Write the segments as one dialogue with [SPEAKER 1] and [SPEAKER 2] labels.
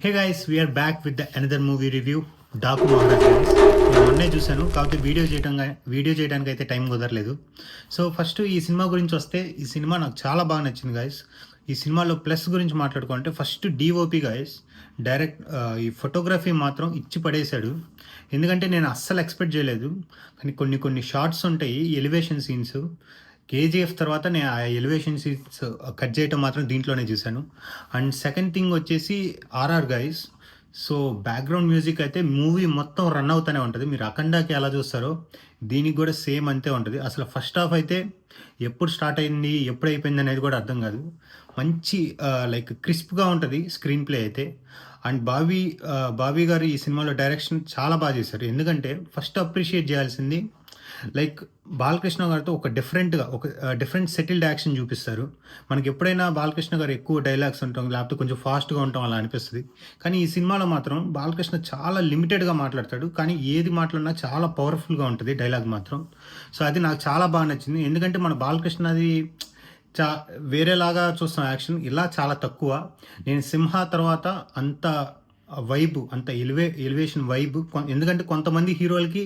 [SPEAKER 1] Hey guys we're back with the another movie review Daaku Maharaj guys. నేను మొన్నే చూశాను, కాకపోతే వీడియో చేయడానికి అయితే టైం కుదరలేదు. సో ఫస్ట్ ఈ సినిమా గురించి వస్తే, ఈ సినిమా నాకు చాలా బాగా నచ్చింది గైస్. ఈ సినిమాలో ప్లస్ గురించి మాట్లాడుకుంటే ఫస్ట్ డిఓపి గైస్, డైరెక్ట్ ఈ ఫోటోగ్రఫీ మాత్రం ఇచ్చి పడేశాడు. ఎందుకంటే నేను అస్సలు ఎక్స్పెక్ట్ చేయలేదు, కానీ కొన్ని షార్ట్స్ ఉంటాయి ఎలివేషన్ సీన్స్. కేజీఎఫ్ తర్వాత నేను ఆ ఎలివేషన్ సీన్స్ కట్ చేయటం మాత్రం దీంట్లోనే చూశాను. అండ్ సెకండ్ థింగ్ వచ్చేసి RR guys. So background music అయితే మూవీ మొత్తం రన్ అవుతూనే ఉంటుంది. మీరు అఖండాకి ఎలా చూస్తారో దీనికి కూడా సేమ్ అంతే ఉంటుంది. అసలు ఫస్ట్ హాఫ్ అయితే ఎప్పుడు స్టార్ట్ అయింది ఎప్పుడు అయిపోయింది అనేది కూడా అర్థం కాదు. మంచి లైక్ క్రిస్ప్గా ఉంటుంది స్క్రీన్ ప్లే అయితే. అండ్ బాబీ గారు ఈ సినిమాలో డైరెక్షన్ చాలా బాగా చేశారు. ఎందుకంటే ఫస్ట్ అప్రిషియేట్ చేయాల్సింది లైక్ బాలకృష్ణ గారితో ఒక డిఫరెంట్ సెటిల్డ్ యాక్షన్ చూపిస్తారు. మనకి ఎప్పుడైనా బాలకృష్ణ గారు ఎక్కువ డైలాగ్స్ ఉంటాం, లేకపోతే కొంచెం ఫాస్ట్గా ఉంటాం అలా అనిపిస్తుంది. కానీ ఈ సినిమాలో మాత్రం బాలకృష్ణ చాలా లిమిటెడ్గా మాట్లాడతాడు, కానీ ఏది మాట్లాడినా చాలా పవర్ఫుల్గా ఉంటుంది డైలాగ్ మాత్రం. సో అది నాకు చాలా బాగా నచ్చింది. ఎందుకంటే మన బాలకృష్ణది చా వేరేలాగా చూస్తాం యాక్షన్, ఇలా చాలా తక్కువ. నేను సింహ తర్వాత అంత వైబ్, అంత ఎలివేషన్ వైబ్. ఎందుకంటే కొంతమంది హీరోలకి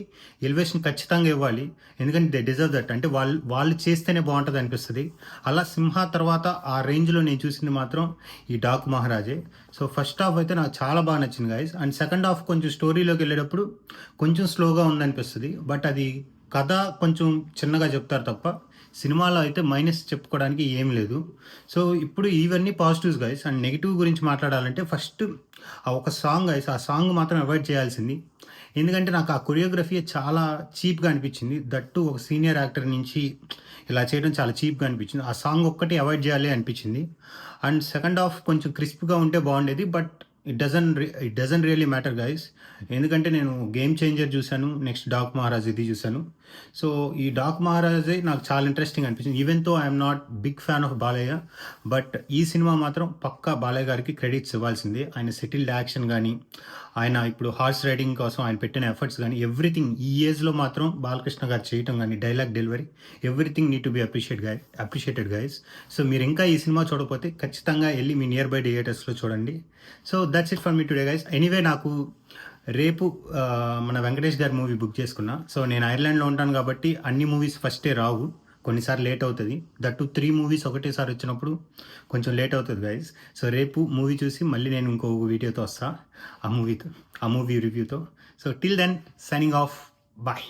[SPEAKER 1] ఎలివేషన్ ఖచ్చితంగా ఇవ్వాలి, ఎందుకంటే దే డిజర్వ్ దట్. అంటే వాళ్ళు చేస్తేనే బాగుంటుంది అనిపిస్తుంది. అలా సింహ తర్వాత ఆ రేంజ్లో నేను చూసింది మాత్రం ఈ డాకు మహారాజే. సో ఫస్ట్ హాఫ్ అయితే నాకు చాలా బాగా నచ్చింది గైస్. అండ్ సెకండ్ హాఫ్ కొంచెం స్టోరీలోకి వెళ్ళేటప్పుడు కొంచెం స్లోగా ఉందనిపిస్తుంది. బట్ అది కథ కొంచెం చిన్నగా చెప్తారు తప్ప సినిమాలో అయితే మైనస్ చెప్పుకోవడానికి ఏం లేదు. సో ఇప్పుడు ఇవన్నీ పాజిటివ్స్ గైస్. అండ్ నెగిటివ్ గురించి మాట్లాడాలంటే ఫస్ట్ ఆ ఒక సాంగ్ గైస్, ఆ సాంగ్ మాత్రం అవాయిడ్ చేయాల్సింది. ఎందుకంటే నాకు ఆ కొరియోగ్రఫీ చాలా చీప్గా అనిపించింది. దట్టు ఒక సీనియర్ యాక్టర్ నుంచి ఇలా చేయడం చాలా చీప్గా అనిపించింది. ఆ సాంగ్ ఒక్కటి అవాయిడ్ చేయాలి అనిపించింది. అండ్ సెకండ్ హాఫ్ కొంచెం క్రిస్ప్గా ఉంటే బాగుండేది. But it doesn't really matter guys. ఎందుకంటే నేను గేమ్ చేంజర్ చూశాను, నెక్స్ట్ డాక్ మహారాజ్ ఇది చూశాను. సో ఈ డాక్ మహారాజే నాకు చాలా ఇంట్రెస్టింగ్ అనిపించింది. Even though I'm not big fan of Balayya, but ఈ సినిమా మాత్రం పక్కా బాలయ్య గారికి క్రెడిట్స్ ఇవ్వాల్సిందే. ఆయన సెటిల్డ్ యాక్షన్ కానీ, ఆయన ఇప్పుడు హార్స్ రైడింగ్ కోసం ఆయన పెట్టిన ఎఫర్ట్స్ కానీ, ఎవ్రీథింగ్ ఈ ఏజ్లో మాత్రం బాలకృష్ణ గారు చేయటం కానీ, dialogue delivery, everything need to be appreciated guys. So మీరు ఇంకా ఈ సినిమా చూడకపోతే ఖచ్చితంగా వెళ్ళి మీ నియర్ బై థియేటర్స్లో చూడండి. So that's it for me today guys. Anyway నాకు రేపు మన వెంకటేష్ గారి మూవీ బుక్ చేసుకున్నా. సో నేను ఐర్లాండ్లో ఉంటాను కాబట్టి అన్ని మూవీస్ ఫస్టే రావు, కొన్నిసార్లు లేట్ అవుతుంది. దట్టు 3 మూవీస్ ఒకటేసారి వచ్చినప్పుడు కొంచెం లేట్ అవుతుంది గైస్. సో రేపు మూవీ చూసి మళ్ళీ నేను ఇంకో వీడియోతో వస్తా, ఆ మూవీ రివ్యూతో. So till then signing off, bye.